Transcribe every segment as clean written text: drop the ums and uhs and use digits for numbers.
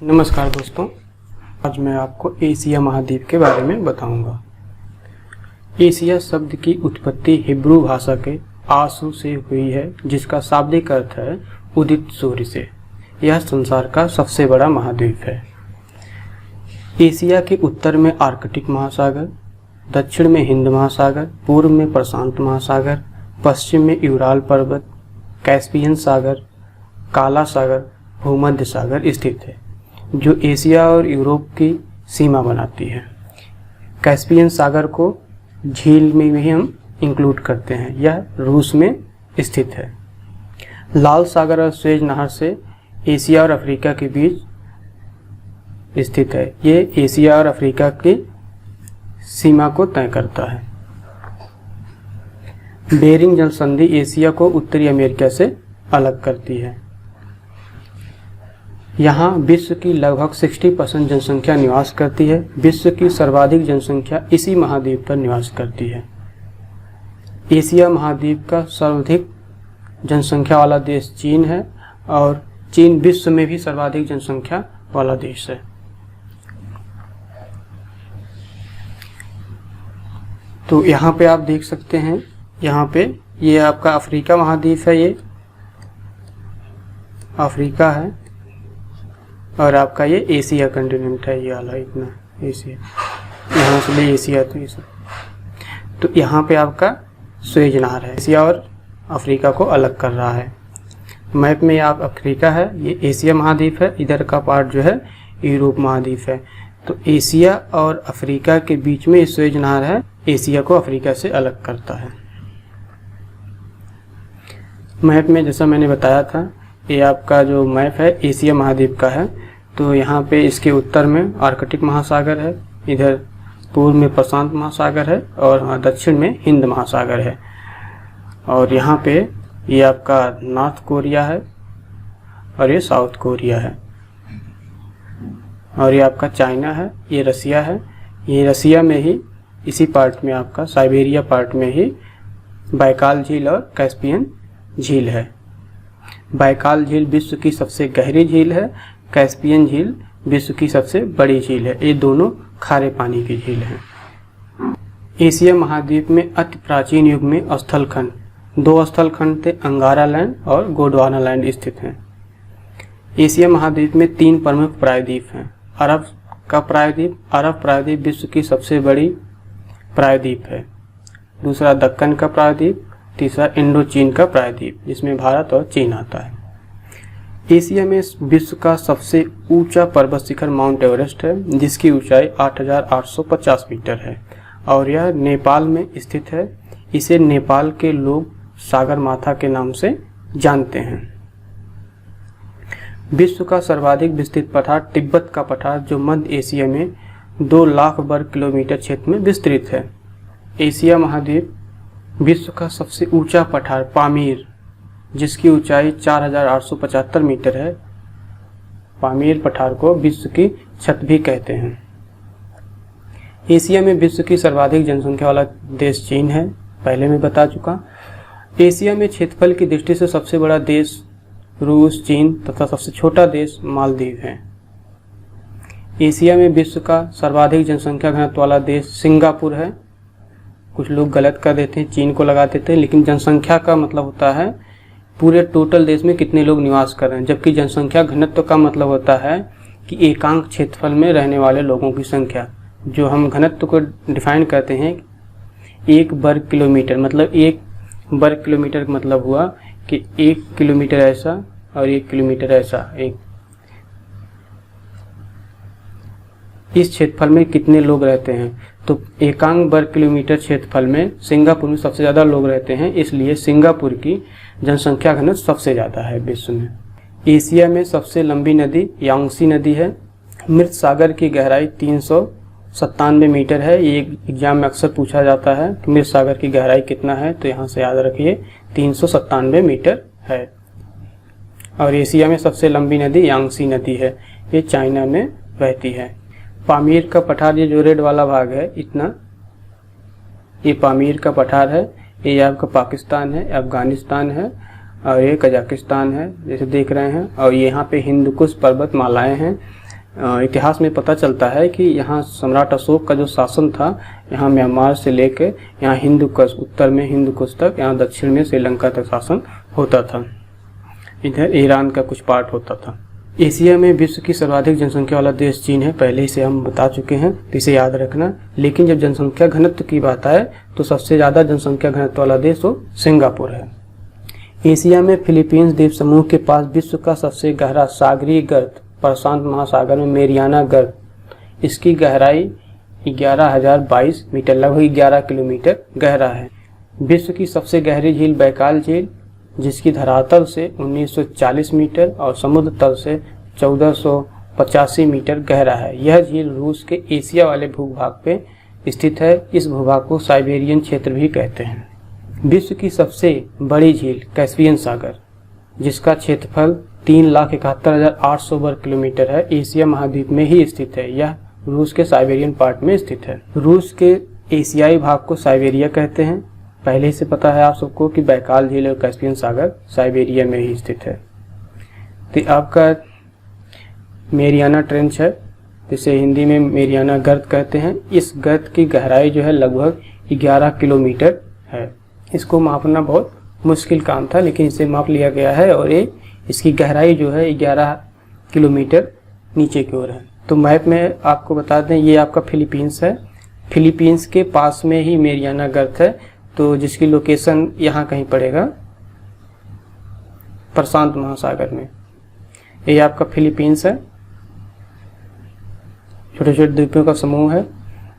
नमस्कार दोस्तों, आज मैं आपको एशिया महाद्वीप के बारे में बताऊंगा। एशिया शब्द की उत्पत्ति हिब्रू भाषा के आशु से हुई है, जिसका शाब्दिक अर्थ है उदित सूर्य से। यह संसार का सबसे बड़ा महाद्वीप है। एशिया के उत्तर में आर्कटिक महासागर, दक्षिण में हिंद महासागर, पूर्व में प्रशांत महासागर, पश्चिम में यूराल पर्वत, कैस्पियन सागर, काला सागर, भूमध्य सागर स्थित है, जो एशिया और यूरोप की सीमा बनाती है। कैस्पियन सागर को झील में भी हम इंक्लूड करते हैं। यह रूस में स्थित है। लाल सागर और स्वेज नहर से एशिया और अफ्रीका के बीच स्थित है। ये एशिया और अफ्रीका की सीमा को तय करता है। बेरिंग जल संधि एशिया को उत्तरी अमेरिका से अलग करती है। यहाँ विश्व की लगभग 60% जनसंख्या निवास करती है। विश्व की सर्वाधिक जनसंख्या इसी महाद्वीप पर निवास करती है। एशिया महाद्वीप का सर्वाधिक जनसंख्या वाला देश चीन है और चीन विश्व में भी सर्वाधिक जनसंख्या वाला देश है। तो यहाँ पे आप देख सकते हैं, यहाँ पे ये आपका अफ्रीका महाद्वीप है। ये अफ्रीका है और आपका ये एशिया कंटिनेंट है। ये वाला इतना एशिया, यहाँ से ले एशिया तो ये सब। तो यहाँ पे आपका स्वेज नहर है, एशिया और अफ्रीका को अलग कर रहा है। मैप में आप अफ्रीका है, ये एशिया महाद्वीप है, इधर का पार्ट जो है यूरोप महाद्वीप है। तो एशिया और अफ्रीका के बीच में स्वेज नहर है, एशिया को अफ्रीका से अलग करता है। मैप में जैसा मैंने बताया था, ये आपका जो मैप है एशिया महाद्वीप का है। तो यहाँ पे इसके उत्तर में आर्कटिक महासागर है, इधर पूर्व में प्रशांत महासागर है और दक्षिण में हिंद महासागर है। और यहाँ पे ये आपका नॉर्थ कोरिया है और ये साउथ कोरिया है। और ये आपका चाइना है, ये रसिया है। ये रसिया में ही इसी पार्ट में आपका साइबेरिया पार्ट में ही बैकाल झील और कैस्पियन झील है। बैकाल झील विश्व की सबसे गहरी झील है, कैस्पियन झील विश्व की सबसे बड़ी झील है। ये दोनों खारे पानी की झील हैं। एशिया महाद्वीप में अति प्राचीन युग में स्थलखंड, 2 स्थलखंड थे, अंगारा लैंड और गोंडवाना लैंड स्थित हैं। एशिया महाद्वीप में 3 प्रमुख प्रायद्वीप हैं। अरब का प्रायद्वीप, अरब प्रायद्वीप विश्व की सबसे बड़ी प्रायद्वीप है। दूसरा दक्कन का प्रायद्वीप, तीसरा इंडो चीन का प्रायद्वीप, जिसमें भारत और चीन आता है। एशिया में विश्व का सबसे ऊंचा पर्वत शिखर माउंट एवरेस्ट है, जिसकी ऊंचाई 8,850 मीटर है और यह नेपाल में स्थित है। इसे नेपाल के लोग सागर माथा के नाम से जानते हैं। विश्व का सर्वाधिक विस्तृत पठार तिब्बत का पठार, जो मध्य एशिया में 2 लाख वर्ग किलोमीटर क्षेत्र में विस्तृत है। एशिया महाद्वीप विश्व का सबसे ऊंचा पठार पामीर, जिसकी ऊंचाई 4,875 मीटर है। पामीर पठार को विश्व की छत भी कहते हैं। एशिया में विश्व की सर्वाधिक जनसंख्या वाला देश चीन है, पहले मैं बता चुका। एशिया में क्षेत्रफल की दृष्टि से सबसे बड़ा देश रूस, चीन तथा सबसे छोटा देश मालदीव है। एशिया में विश्व का सर्वाधिक जनसंख्या घनत्व वाला देश सिंगापुर है। कुछ लोग गलत कर देते हैं, चीन को लगा देते हैं, लेकिन जनसंख्या का मतलब होता है पूरे टोटल देश में कितने लोग निवास कर रहे हैं, जबकि जनसंख्या घनत्व का मतलब होता है कि एकांक क्षेत्रफल में रहने वाले लोगों की संख्या। जो हम घनत्व को डिफाइन करते हैं 1 वर्ग किलोमीटर, मतलब 1 वर्ग किलोमीटर का मतलब हुआ कि 1 किलोमीटर ऐसा और 1 किलोमीटर ऐसा। इस क्षेत्रफल में कितने लोग रहते हैं, तो एकांक वर्ग किलोमीटर क्षेत्रफल में सिंगापुर में सबसे ज़्यादा लोग रहते हैं, इसलिए सिंगापुर की जनसंख्या घनत्व सबसे ज़्यादा है विश्व में। एशिया में सबसे लंबी नदी यांगसी नदी है। मृत सागर की गहराई 397 मीटर है। ये एग्जाम में अक्सर पूछा जाता है कि मृत सागर की गहराई कितना है, तो यहाँ से याद रखिए 397 मीटर है। और एशिया में सबसे लंबी नदी यांगसी नदी है, ये चाइना में बहती है। पामीर का पठार, ये जो रेड वाला भाग है इतना, ये पामीर का पठार है। ये आपका पाकिस्तान है, अफगानिस्तान है और ये कजाकिस्तान है जैसे देख रहे हैं। और यहाँ पे हिंदुकुश पर्वत मालाएं हैं इतिहास में पता चलता है कि यहाँ सम्राट अशोक का जो शासन था, यहाँ म्यांमार से लेके यहाँ हिंदू कुश, उत्तर में हिंदू कुश तक, यहाँ दक्षिण में श्रीलंका तक शासन होता था। इधर ईरान का कुछ पार्ट होता था। एशिया में विश्व की सर्वाधिक जनसंख्या वाला देश चीन है, पहले ही से हम बता चुके हैं, तो इसे याद रखना। लेकिन जब जनसंख्या घनत्व की बात आए तो सबसे ज़्यादा जनसंख्या घनत्व वाला देश वो सिंगापुर है। एशिया में फिलीपींस द्वीप समूह के पास विश्व का सबसे गहरा सागरीय गर्त प्रशांत महासागर में मेरियाना गर्त, इसकी गहराई 11,022 मीटर, लगभग 11 किलोमीटर गहरा है। विश्व की सबसे गहरी झील बैकाल झील, जिसकी धरातल से 1940 मीटर और समुद्र तल से 1485 मीटर गहरा है। यह झील रूस के एशिया वाले भूभाग पे स्थित है। इस भूभाग को साइबेरियन क्षेत्र भी कहते हैं। विश्व की सबसे बड़ी झील कैस्पियन सागर, जिसका क्षेत्रफल 3,71,800 वर्ग किलोमीटर है, एशिया महाद्वीप में ही स्थित है। यह रूस के साइबेरियन पार्ट में स्थित है। रूस के एशियाई भाग को साइबेरिया कहते हैं। पहले से पता है आप सबको कि बैकाल झील और कैस्पियन सागर साइबेरिया में ही स्थित है। तो आपका मेरियाना ट्रेंच है, जिसे हिंदी में मेरियाना गर्त कहते हैं। इस गर्त की गहराई जो है लगभग 11 किलोमीटर है। इसको मापना बहुत मुश्किल काम था, लेकिन इसे माप लिया गया है और ये इसकी गहराई जो है 11 किलोमीटर नीचे की ओर है। तो मैप में आपको बता दें, ये आपका फिलीपींस है। फिलीपींस के पास में ही मेरियाना गर्त है, तो जिसकी लोकेशन यहाँ कहीं पड़ेगा प्रशांत महासागर में। ये आपका फिलीपींस है, छोटे छोटे द्वीपों का समूह है।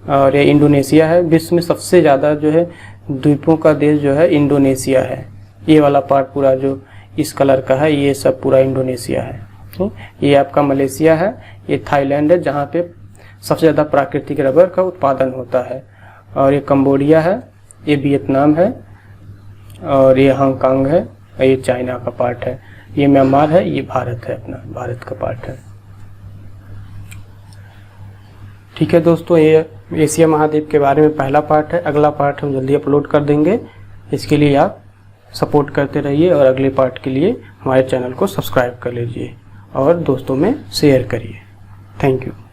और ये इंडोनेशिया है। विश्व में सबसे ज़्यादा जो है द्वीपों का देश जो है इंडोनेशिया है। ये वाला पार्ट पूरा जो इस कलर का है, ये सब पूरा इंडोनेशिया है। ये आपका मलेशिया है। ये थाईलैंड है, जहाँ पे सबसे ज़्यादा प्राकृतिक रबर का उत्पादन होता है। और ये कंबोडिया है, ये वियतनाम है, और ये हांगकांग है, और ये चाइना का पार्ट है। ये म्यांमार है, ये भारत है, अपना भारत का पार्ट है। ठीक है दोस्तों, ये एशिया महाद्वीप के बारे में पहला पार्ट है। अगला पार्ट हम जल्दी अपलोड कर देंगे। इसके लिए आप सपोर्ट करते रहिए और अगले पार्ट के लिए हमारे चैनल को सब्सक्राइब कर लीजिए और दोस्तों में शेयर करिए। Thank you.